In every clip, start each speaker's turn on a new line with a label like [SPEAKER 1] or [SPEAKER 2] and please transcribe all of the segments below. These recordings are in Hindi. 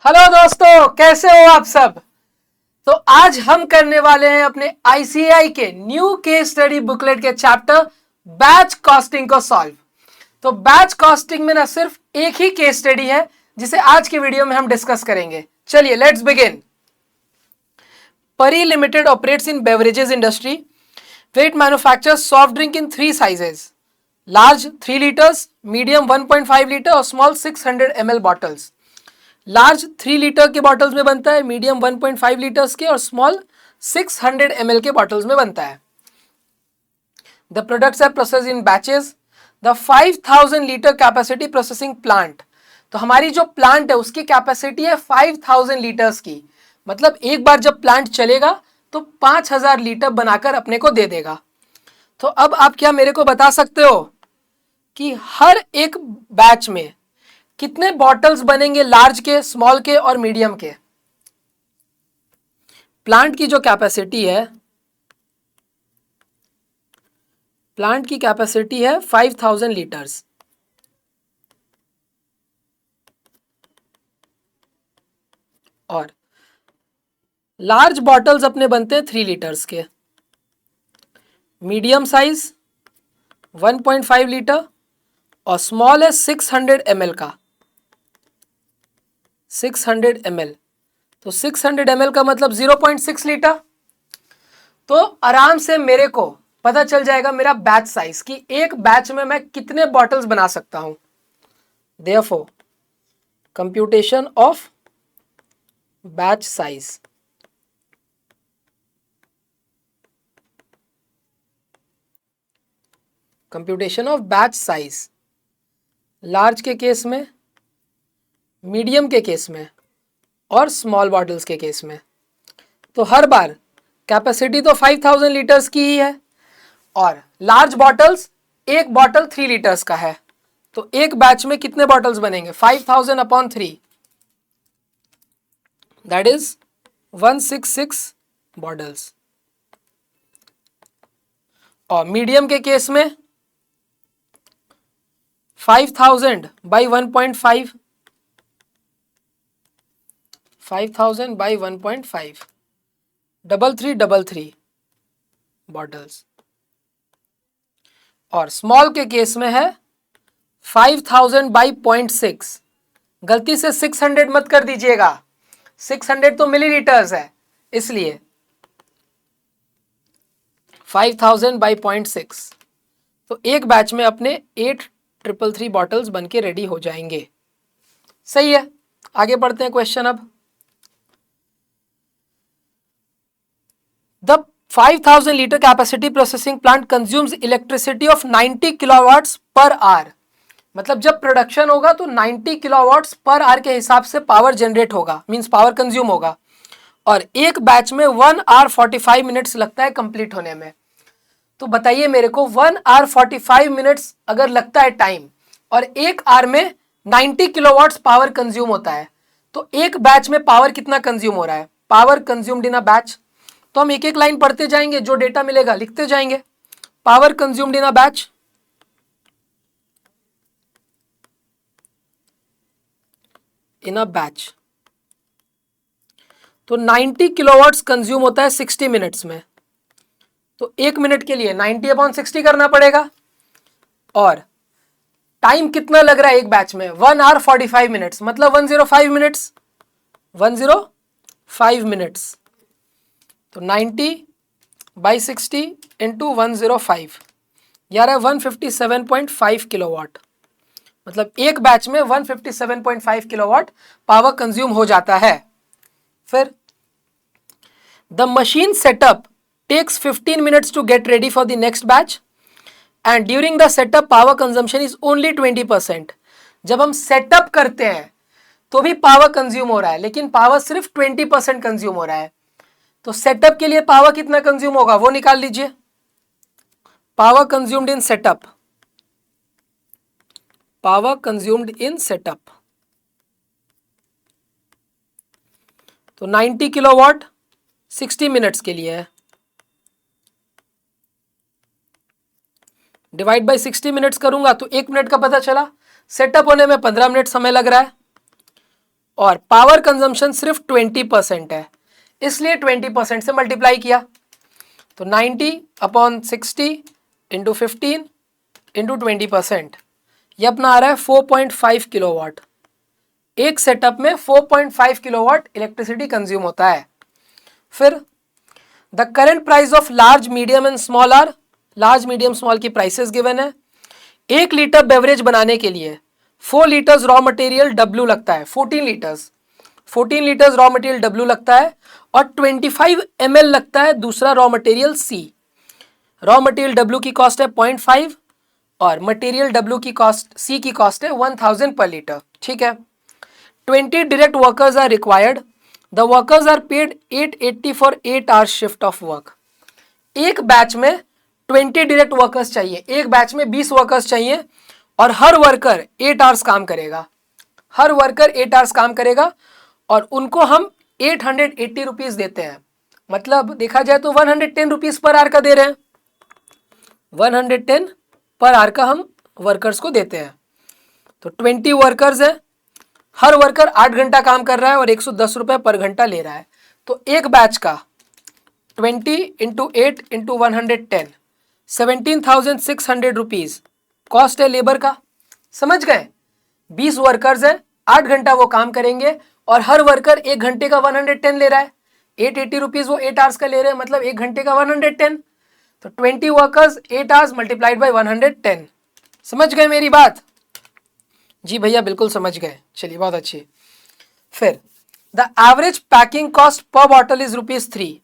[SPEAKER 1] हेलो दोस्तों, कैसे हो आप सब। तो आज हम करने वाले हैं अपने आईसीएआई के न्यू केस स्टडी बुकलेट के चैप्टर बैच कॉस्टिंग को सॉल्व। तो बैच कॉस्टिंग में ना सिर्फ एक ही केस स्टडी है जिसे आज की वीडियो में हम डिस्कस करेंगे। चलिए let's begin. Pari Limited operates in beverages industry where it manufactures soft drink in three sizes: large 3 liters, medium 1.5 liter और small 600 ml bottles। Large 3 litre के बॉटल्स में बनता है, मीडियम 1.5 लीटर्स के और स्मॉल 600 ml के बॉटल्स में बनता है। The products are process in batches. The 5000 litre capacity processing plant, तो हमारी जो प्लांट है उसकी कैपेसिटी है 5000 लीटर्स की। मतलब एक बार जब प्लांट चलेगा तो 5000 लीटर बनाकर अपने को दे देगा। तो अब आप क्या मेरे को बता सकते हो कि हर एक बैच में कितने बॉटल्स बनेंगे, लार्ज के, स्मॉल के और मीडियम के। प्लांट की जो कैपेसिटी है, प्लांट की कैपेसिटी है 5000 लीटर्स और लार्ज बॉटल्स अपने बनते हैं 3 लीटर्स के, मीडियम साइज 1.5 लीटर और स्मॉल है 600 ml का। 600 ml, तो 600 ml का मतलब 0.6 लीटर। तो आराम से मेरे को पता चल जाएगा मेरा बैच साइज कि एक बैच में मैं कितने बॉटल्स बना सकता हूं। Therefore computation of batch size. Computation of batch size large के केस में, मीडियम के केस में और स्मॉल बॉटल्स के केस में। तो हर बार कैपेसिटी तो 5000 लीटर्स की ही है और लार्ज बॉटल्स, एक बॉटल 3 लीटर्स का है। तो एक बैच में कितने बॉटल्स बनेंगे? 5000 अपॉन 3, दैट इज 166 बॉटल्स। और मीडियम के केस में 5000 बाई 1.5, 5000 बाई 1.5, 3333 बॉटल्स। और स्मॉल के केस में है 5000 बाई 0.6। गलती से 600 मत कर दीजिएगा, 600 तो मिलीलीटर्स है, इसलिए 5000 बाई 0.6। तो एक बैच में अपने 8333 बॉटल्स बन के रेडी हो जाएंगे। सही है, आगे बढ़ते हैं क्वेश्चन। अब the 5000 litre capacity processing plant consumes elasticity of 90 kilowatts per hour. मतलब जब प्रोडक्शन होगा तो 90 किलोवाट्स पर आवर के हिसाब से पावर जनरेट होगा, मींस पावर कंज्यूम होगा। और एक बैच में 1 आवर 45 मिनट्स लगता है कंप्लीट होने में। तो बताइए मेरे को, 1 आवर 45 मिनट्स अगर लगता है टाइम और एक आवर में 90 किलोवाट्स पावर कंज्यूम होता है, तो एक बैच में पावर कितना कंज्यूम हो रहा है? Power consumed in a batch. तो हम एक एक लाइन पढ़ते जाएंगे, जो डेटा मिलेगा लिखते जाएंगे। Power consumed in a batch, in a batch, तो 90 किलोवाट्स कंज्यूम होता है 60 मिनट्स में। तो एक मिनट के लिए 90 अपॉन 60 करना पड़ेगा। और टाइम कितना लग रहा है एक बैच में? 1 आवर 45 मिनट्स, मतलब 105 मिनट्स, 105 मिनट्स। तो 90 बाई 60 इंटू 105, यार है 157.5 किलोवाट। मतलब एक बैच में 157.5 किलोवाट पावर कंज्यूम हो जाता है। फिर the machine setup takes 15 minutes to get ready for the next batch and during the setup power consumption is only 20%। जब हम सेटअप करते हैं तो भी पावर कंज्यूम हो रहा है, लेकिन पावर सिर्फ 20% कंज्यूम हो रहा है। तो सेटअप के लिए पावर कितना कंज्यूम होगा वो निकाल लीजिए। Power consumed in setup, power consumed in setup, तो 90 किलोवाट 60 मिनट्स के लिए है, डिवाइड बाय 60 मिनट्स करूंगा तो एक मिनट का पता चला। सेटअप होने में 15 मिनट समय लग रहा है और पावर कंजम्पशन सिर्फ 20% है, इसलिए 20% से मल्टीप्लाई किया। तो 90/60 इंटू 15 इंटू 20%, ये अपना आ रहा है 4.5 किलोवाट। एक सेटअप में 4.5 किलोवाट इलेक्ट्रिसिटी कंज्यूम होता है। फिर the current price of large medium and small are, large medium small की प्राइसेस गिवन है। 1 लीटर बेवरेज बनाने के लिए 4 लीटर्स रॉ मटेरियल W लगता है, 14 लीटर्स रॉ मटेरियल W लगता है, और 25 ml लगता है दूसरा raw material C। Raw material W की कॉस्ट है 0.5 और मटेरियल W की कॉस्ट C की कॉस्ट है 1000 पर लीटर। ठीक है। 20 direct workers are required, the workers are paid 880 for 8 hours shift of work. एक बैच में 20 डायरेक्ट वर्कर्स चाहिए, एक बैच में 20 वर्कर्स चाहिए, और हर वर्कर 8 आवर्स काम करेगा, हर वर्कर 8 आवर्स काम करेगा, और उनको हम 880 रुपीज देते हैं। मतलब देखा जाए तो 110 रुपीज पर आवर का दे रहे हैं, 110 पर आवर का हम वर्कर्स को देते हैं। तो 20 वर्कर्स है, हर वर्कर 8 घंटा काम कर रहा है और 110 रुपये पर घंटा ले रहा है। तो एक बैच का 20 इंटू 8 इंटू 110, 17,600 रुपीज कॉस्ट है लेबर का। समझ गए? 20 वर्कर्स है, 8 घंटा वो काम करेंगे, और हर वर्कर 1 घंटे का 110 ले रहा है, 880 रुपीज वो 8 आवर्स का ले रहे हैं, मतलब 1 घंटे का 110। तो 20 वर्कर्स 8 आवर्स मल्टीप्लाइड बाय 110। समझ गए मेरी बात? जी भैया बिल्कुल समझ गए, चलिए बहुत अच्छी। फिर the average packing cost per bottle is ₹3।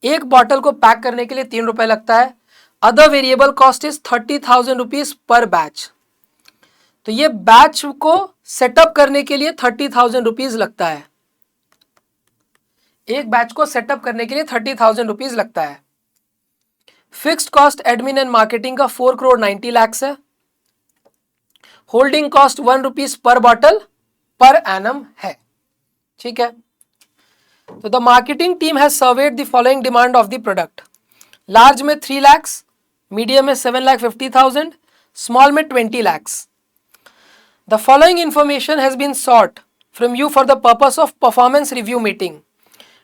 [SPEAKER 1] एक बॉटल को पैक करने के लिए 3 रुपए लगता है। Other variable cost is 30,000 rupees per batch. तो ये बैच को सेटअप करने के लिए 30,000 रुपीज लगता है, एक बैच को सेटअप करने के लिए 30,000 रुपीज लगता है। Fixed cost admin and marketing का 4 करोड़ 90 लाख है। Holding cost 1 rupees per bottle per annum है। ठीक है। तो the marketing team has surveyed the following demand of the product. Large में 3 लाख, मीडियम में 7,50,000, स्मॉल में 20 lakh. The following information has been sought from you for the purpose of performance review meeting.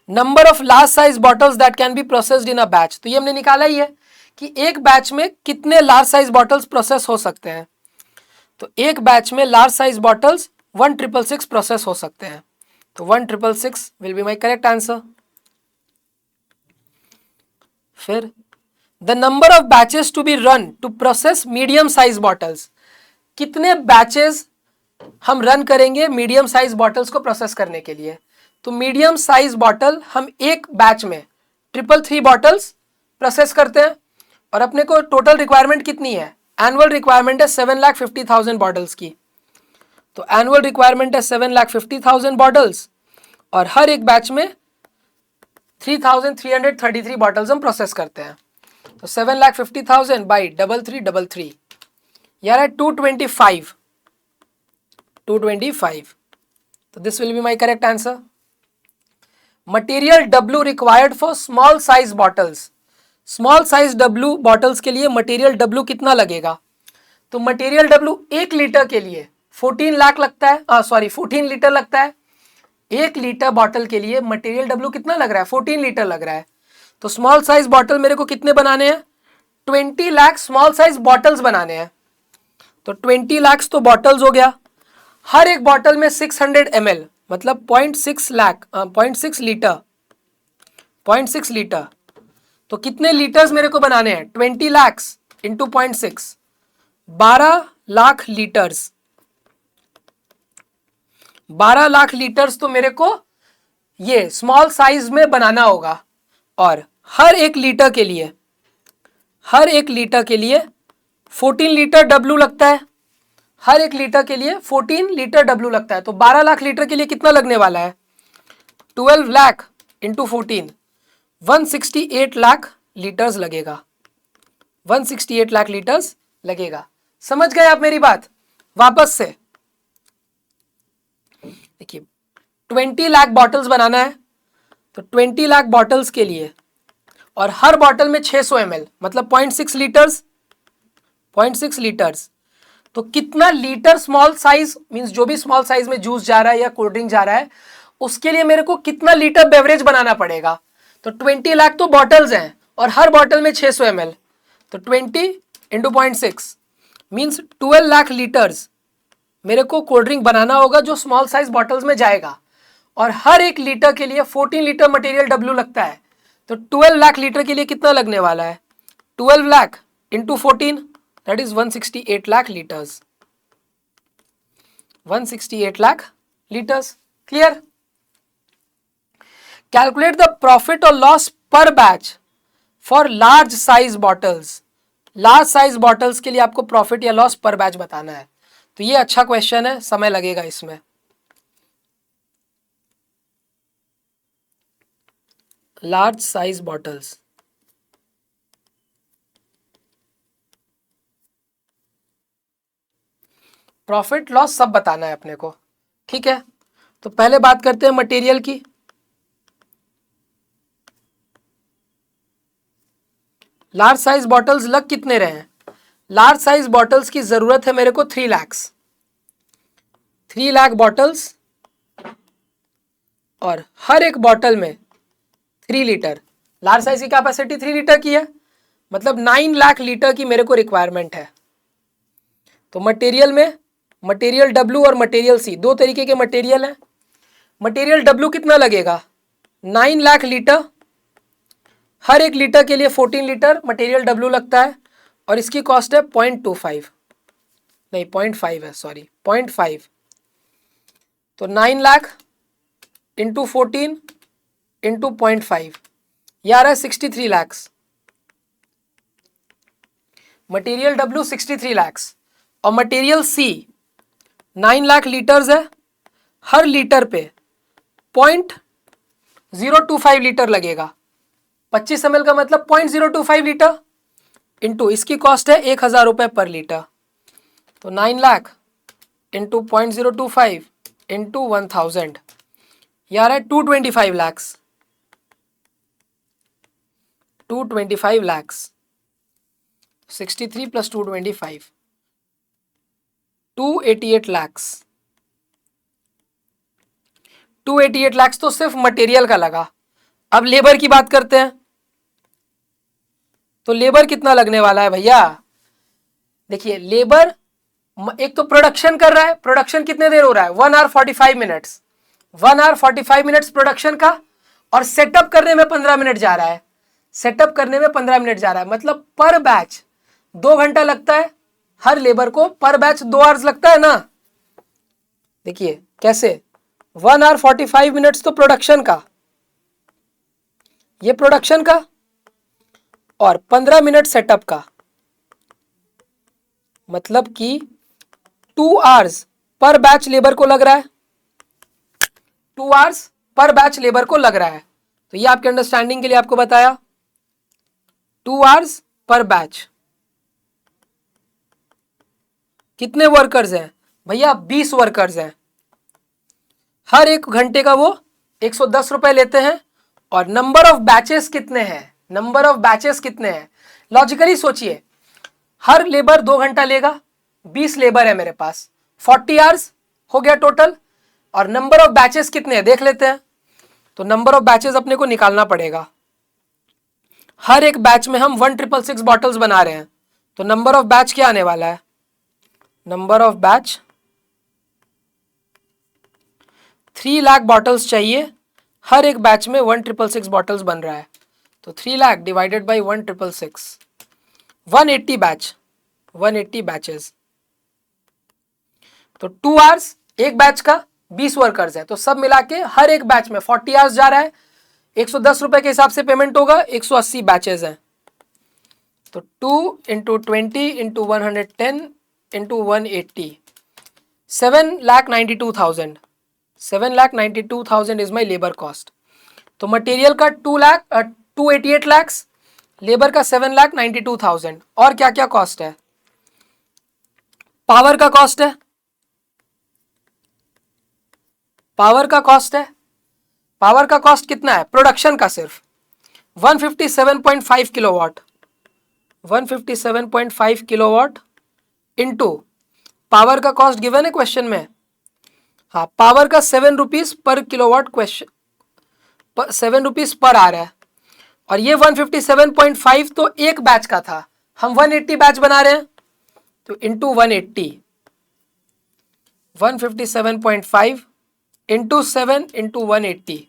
[SPEAKER 1] Number of large size bottles that can be processed in a batch. तो ये हमने निकाला ही है कि एक बैच में कितने लार्ज साइज बॉटल्स प्रोसेस हो सकते हैं। तो एक बैच में लार्ज साइज बॉटल्स 1666 प्रोसेस हो सकते हैं। तो 1666 will be my correct answer. फिर the number of batches to be run to process medium size bottles. कितने बैचेस हम रन करेंगे मीडियम साइज बॉटल्स को प्रोसेस करने के लिए। तो मीडियम साइज बॉटल हम एक बैच में 333 बॉटल्स प्रोसेस करते हैं, और अपने को टोटल रिक्वायरमेंट कितनी है? एनुअल रिक्वायरमेंट है 7,50,000 बॉटल्स की। तो एनुअल रिक्वायरमेंट है 7,50,000 बॉटल्स, और हर एक बैच में 3,333 बॉटल्स हम प्रोसेस करते हैं। तो 7,50,000 बाई 333 यार है 225। तो this will be my correct answer. Material W required for small size bottles. Small size W bottles के लिए मटेरियल W कितना लगेगा? तो मटेरियल W 1 लीटर के लिए 14 लाख लगता है, 14 लीटर लगता है। 1 लीटर बॉटल के लिए मटेरियल W कितना लग रहा है? 14 लीटर लग रहा है। तो स्मॉल साइज बॉटल मेरे को कितने बनाने हैं? 20 लाख स्मॉल साइज बॉटल्स बनाने हैं। तो 20 लाख तो बॉटल्स हो गया। हर एक बॉटल में 600 ml, मतलब 0.6 लीटर। तो कितने लीटर्स मेरे को बनाने हैं? 20 lakh into 0.6, 12 lakh litres. 12 lakh litres तो मेरे को ये स्मॉल साइज में बनाना होगा, और हर एक लीटर के लिए 14 लीटर W लगता है। हर एक लीटर के लिए 14 लीटर W लगता है। तो 12 लाख लीटर के लिए कितना लगने वाला है? 12 लाख इंटू 14, 168 लाख लीटर्स लगेगा। 168 लाख लीटर्स लगेगा। समझ गए आप मेरी बात? वापस से देखिए, 20 लाख बॉटल्स बनाना है। तो 20 लाख बॉटल्स के लिए, और हर बॉटल में 600 ml, मतलब 0.6 लीटर्स। तो कितना लीटर स्मॉल साइज मींस जो भी स्मॉल साइज में जूस जा रहा है या कोल्ड ड्रिंक जा रहा है उसके लिए मेरे को कितना लीटर बेवरेज बनाना पड़ेगा। तो 20 लाख तो बॉटल्स हैं और हर बॉटल में 600 ml, तो 20 इंटू 0.6 मीन्स 12 लाख लीटर्स मेरे को कोल्ड ड्रिंक बनाना होगा जो स्मॉल साइज बॉटल्स में जाएगा। और हर एक लीटर के लिए 14 लीटर मटेरियल W लगता है। तो 12 लाख लीटर के लिए कितना लगने वाला है? 12 lakh into 14 that is 168 lakh litres. 168 lakh litres. Clear? Calculate the profit और लॉस पर batch for large size bottles. Large size bottles के लिए आपको प्रॉफिट या लॉस पर बैच बताना है। तो ये अच्छा क्वेश्चन है, समय लगेगा इसमें। Large size bottles, profit loss सब बताना है अपने को। ठीक है, तो पहले बात करते हैं मटेरियल की। लार्ज साइज बॉटल्स लग कितने रहे हैं? लार्ज साइज बॉटल्स की जरूरत है मेरे को 3 लाख। 3 लाख बॉटल्स और हर एक बॉटल में 3 लीटर। लार्ज साइज की कैपेसिटी 3 लीटर की है, मतलब 9 लाख लीटर की मेरे को रिक्वायरमेंट है। तो मटेरियल में मटेरियल W और मटेरियल C, दो तरीके के मटेरियल हैं। मटेरियल W कितना लगेगा? 9 लाख लीटर। हर एक लीटर के लिए 14 लीटर मटेरियल W लगता है और इसकी कॉस्ट है 0.25, नहीं 0.5 है, सॉरी 0.5। तो 9 लाख इंटू 14 इंटू 0.5 ये आ रहा है 63 लैक्स। मटेरियल W 63 लैक्स और मटेरियल C 9 लाख लीटर्स है। हर लीटर पे 0.025 लीटर लगेगा। 25 ml का मतलब 0.025 लीटर इंटू इसकी कॉस्ट है 1000 रुपये पर लीटर। तो 9 लाख इंटू 0.025 इंटू 1000 यार है 225 लैक्स। 225 लैक्स, 63 प्लस 225 288 लैक्स। 288 लैक्स तो सिर्फ मटेरियल का लगा। अब लेबर की बात करते हैं। तो लेबर कितना लगने वाला है भैया? देखिए लेबर एक तो प्रोडक्शन कर रहा है, प्रोडक्शन कितने देर हो रहा है? 1 hour 45 minutes. 1 hour 45 minutes production का, और सेटअप करने में 15 मिनट जा रहा है। सेटअप करने में 15 मिनट जा रहा है, मतलब पर बैच 2 घंटा लगता है। हर लेबर को पर बैच 2 आवर्स लगता है ना। देखिए कैसे, 1 आवर 45 मिनट्स तो प्रोडक्शन का, ये प्रोडक्शन का, और 15 मिनट सेटअप का, मतलब कि 2 आवर्स पर बैच लेबर को लग रहा है। 2 आवर्स पर बैच लेबर को लग रहा है। तो ये आपके अंडरस्टैंडिंग के लिए आपको बताया, 2 आवर्स पर बैच। कितने वर्कर्स हैं भैया? 20 वर्कर्स हैं। हर एक घंटे का वो 110 रुपए लेते हैं। और नंबर ऑफ बैचेस कितने हैं? नंबर ऑफ बैचेस कितने हैं? लॉजिकली सोचिए, हर लेबर 2 घंटा लेगा, 20 लेबर है मेरे पास, 40 आवर्स हो गया टोटल। और नंबर ऑफ बैचेस कितने हैं देख लेते हैं। तो नंबर ऑफ बैचेस अपने को निकालना पड़ेगा। हर एक बैच में हम 1666 बॉटल्स बना रहे हैं। तो नंबर ऑफ बैच क्या आने वाला है? Number of batch 3 lakh bottles चाहिए। हर एक बैच में 1666 बॉटल्स बन रहा है। तो 3 lakh divided by 1666, 180 batch, 180 batches. तो 2 आवर्स एक बैच का, 20 वर्कर्स है, तो सब मिला के हर एक बैच में 40 आवर्स जा रहा है। 110 रुपए के हिसाब से पेमेंट होगा, 180 बैचेस हैं। तो 2 into 20 into 110 into 180, 7,92,000। 7,92,000 is my labour cost. तो मटेरियल का 288 लैक्स, लेबर का 7,92,000। और क्या क्या कॉस्ट है? पावर का कॉस्ट है, पावर का कॉस्ट है। पावर का कॉस्ट कितना है प्रोडक्शन का? सिर्फ 157.5 किलोवाट, 157.5 किलोवाट इंटू पावर का कॉस्ट गिवन है क्वेश्चन में, हाँ पावर का 7 rupees per kilowatt question, 7 rupees per आ रहा है, और ये 157.5 तो एक बैच का था, हम 180 बैच बना रहे हैं तो इंटू 180, 157.5 इंटू 7 इंटू 180,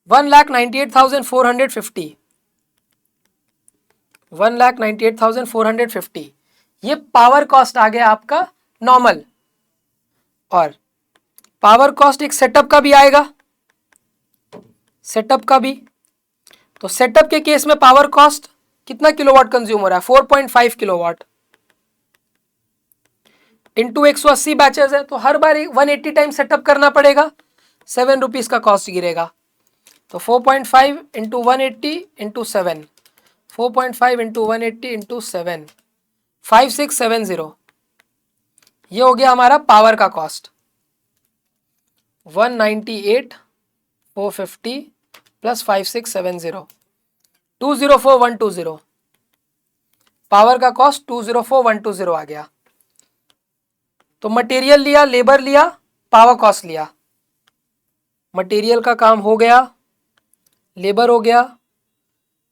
[SPEAKER 1] 1,98,450, 1,98,450 ये पावर कॉस्ट आ गया आपका नॉर्मल। और पावर कॉस्ट एक सेटअप का भी आएगा, सेटअप का भी, तो सेटअप के केस में पावर कॉस्ट कितना किलोवाट कंज्यूम हो रहा है, 4.5 किलोवाट इंटू 180 बैचेस है, तो हर बार 180 टाइम सेटअप करना पड़ेगा, 7 रुपीज का कॉस्ट गिरेगा। तो 4.5 इंटू 180 इंटू 7, 4.5 इंटू 180 इंटू 7, 5670, ये हो गया हमारा पावर का कॉस्ट। 198,450 प्लस 5670, 204,120, पावर का कॉस्ट 204,120 आ गया। तो मटेरियल लिया, लेबर लिया, पावर कॉस्ट लिया, मटेरियल का काम हो गया, लेबर हो गया।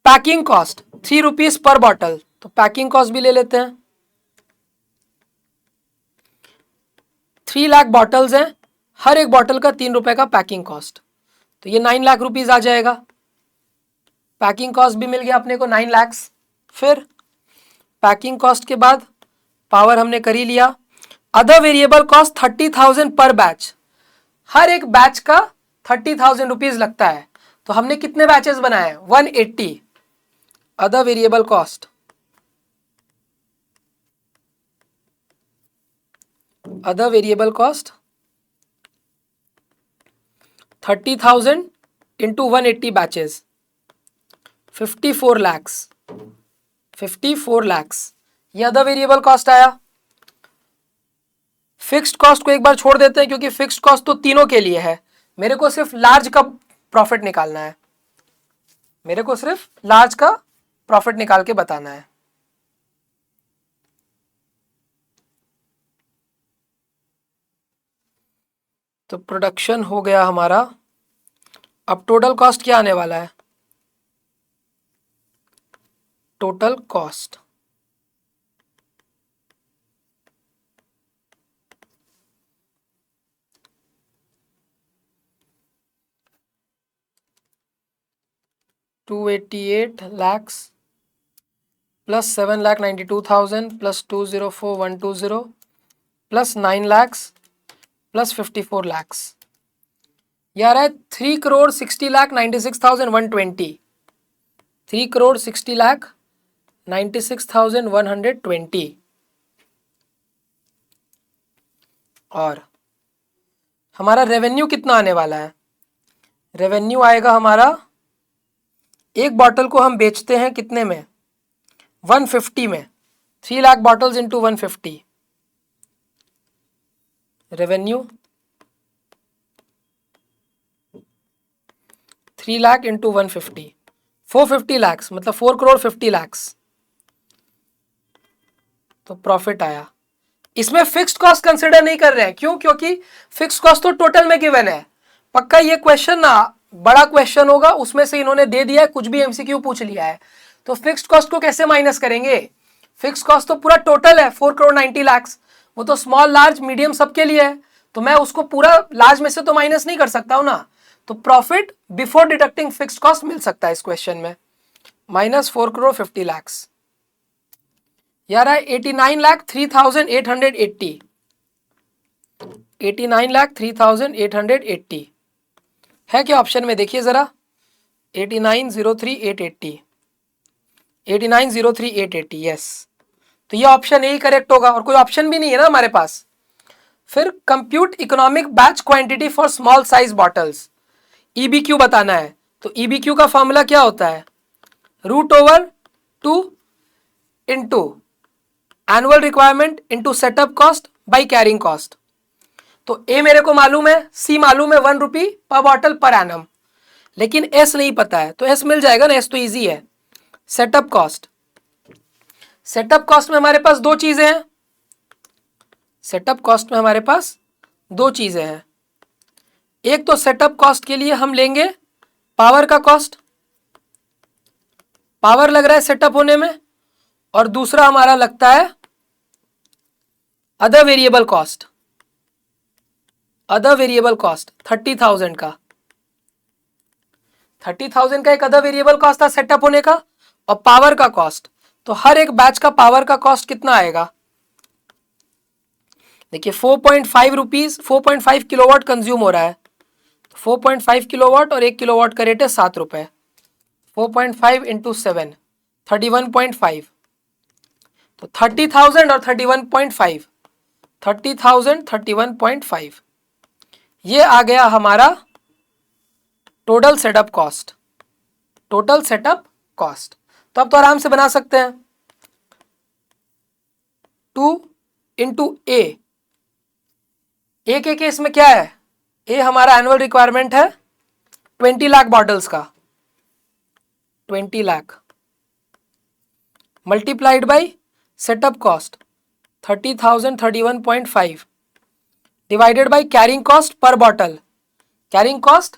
[SPEAKER 1] Packing cost 3 rupees per bottle, तो पैकिंग कॉस्ट भी ले लेते हैं। 3 लाख बॉटल्स हैं, हर एक बॉटल का 3 रुपए का पैकिंग कॉस्ट, तो ये 9 लाख रुपीज आ जाएगा। पैकिंग कॉस्ट भी मिल गया अपने को 9 लाख। फिर पैकिंग कॉस्ट के बाद पावर हमने कर ही लिया। अदर वेरिएबल कॉस्ट 30,000 पर बैच, हर एक बैच का 30,000 रुपीज लगता है, तो हमने कितने बैचेस बनाए, 180। Other variable cost, other variable cost 30,000 into 180 batches, 54 lakhs, 54 lakhs, ये अदर वेरिएबल कॉस्ट आया। फिक्स्ड कॉस्ट को एक बार छोड़ देते हैं क्योंकि फिक्स्ड कॉस्ट तो तीनों के लिए है, मेरे को सिर्फ लार्ज का प्रॉफिट निकालना है, मेरे को सिर्फ लार्ज का प्रॉफिट निकाल के बताना है। तो प्रोडक्शन हो गया हमारा। अब टोटल कॉस्ट क्या आने वाला है, total cost $288 lakhs plus 7,92,000 plus 204,120 plus 9 lakhs plus 54 lakhs, ये आ रहा है 3,60,96,120, 3,60,96,120। और हमारा रेवेन्यू कितना आने वाला है, रेवेन्यू आएगा हमारा, एक बॉटल को हम बेचते हैं कितने में, 150 में, 3 lakh bottles into 150, revenue 3 lakh into 150, 450 lakhs, मतलब 4,50,00,000, तो प्रॉफिट आया। इसमें फिक्स्ड कॉस्ट कंसिडर नहीं कर रहे हैं, क्यों, क्योंकि फिक्स्ड कॉस्ट तो टोटल में गिवन है। पक्का ये क्वेश्चन ना बड़ा क्वेश्चन होगा, उसमें से इन्होंने दे दिया है, कुछ भी एमसीक्यू पूछ लिया है, तो फिक्स्ड कॉस्ट को कैसे माइनस करेंगे, फिक्स्ड कॉस्ट तो पूरा टोटल है 4,90,00,000, वो तो स्मॉल लार्ज मीडियम सबके लिए है, तो मैं उसको पूरा लार्ज में से तो माइनस नहीं कर सकता हूं ना, तो profit before deducting fixed cost मिल सकता है इस क्वेश्चन में, माइनस 4,50,00,000, यार है 89,03,880, 89,03,880 है क्या ऑप्शन में, देखिए जरा, 89,03,880, 89,03,880, यस, तो ये ऑप्शन यही करेक्ट होगा, और कोई ऑप्शन भी नहीं है ना हमारे पास। फिर compute economic batch quantity for small size bottles, EBQ बताना है, तो ईबीक्यू का फॉर्मूला क्या होता है, √2 into annual requirement into setup cost by carrying cost. तो ए मेरे को मालूम है, सी मालूम है, 1 रुपी पर बॉटल पर एनम, लेकिन एस नहीं पता है, तो एस मिल जाएगा ना, एस तो इजी है। सेटअप कॉस्ट, सेटअप कॉस्ट में हमारे पास दो चीजें हैं, सेटअप कॉस्ट में हमारे पास दो चीजें हैं। एक तो सेटअप कॉस्ट के लिए हम लेंगे पावर का कॉस्ट, पावर लग रहा है सेटअप होने में, और दूसरा हमारा लगता है other variable cost. Other variable cost 30,000 का, 30,000 का एक अदर वेरिएबल कॉस्ट था सेटअप होने का, और पावर का कॉस्ट। तो हर एक बैच का पावर का कॉस्ट कितना आएगा? देखिए 4.5 रुपीज, 4.5 किलोवाट कंज्यूम हो रहा है। 4.5 किलोवाट और 1 किलोवाट का रेट है 7 रुपए। 4.5 इंटू 7 31.5, तो 30,000 और 31.5, 30,000 31.5, ये आ गया हमारा total setup cost. Total setup cost तो अब तो आराम से बना सकते हैं। 2 इंटू ए के केस में क्या है? ए हमारा एनुअल रिक्वायरमेंट है 20 लाख बॉटल्स का, 20 lakh multiplied by setup cost 30,000 31.5 divided by carrying cost per bottle. Carrying cost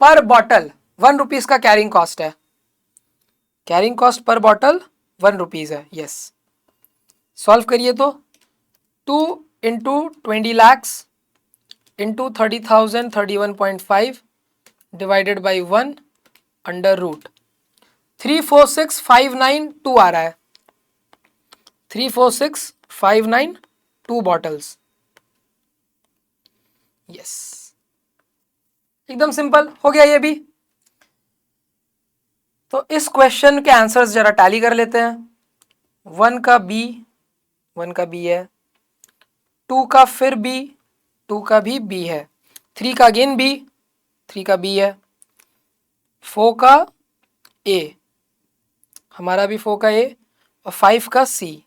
[SPEAKER 1] per bottle 1 rupees का कैरिंग कॉस्ट है। Carrying cost per bottle 1 rupees है। यस, सॉल्व करिए तो 2 into 20 lakhs into 30,000 31.5 divided by 1 under root 346,592 आ रहा है। 346,592 बॉटल्स। यस, एकदम सिंपल हो गया ये भी। तो इस क्वेश्चन के आंसर्स जरा टैली कर लेते हैं। 1 का बी है, 2 का फिर बी, 2 का भी बी है, 3 का अगेन बी, 3 का बी है, 4 का ए, हमारा भी 4 का ए, और 5 का सी।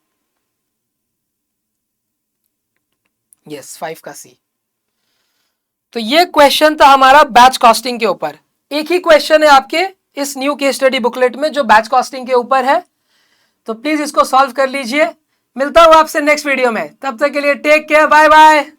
[SPEAKER 1] यस, 5 का सी। तो ये क्वेश्चन था हमारा बैच कॉस्टिंग के ऊपर। एक ही क्वेश्चन है आपके इस न्यू केस स्टडी बुकलेट में जो बैच कॉस्टिंग के ऊपर है, तो प्लीज इसको सॉल्व कर लीजिए। मिलता हूं आपसे नेक्स्ट वीडियो में, तब तक के लिए टेक केयर, बाय बाय।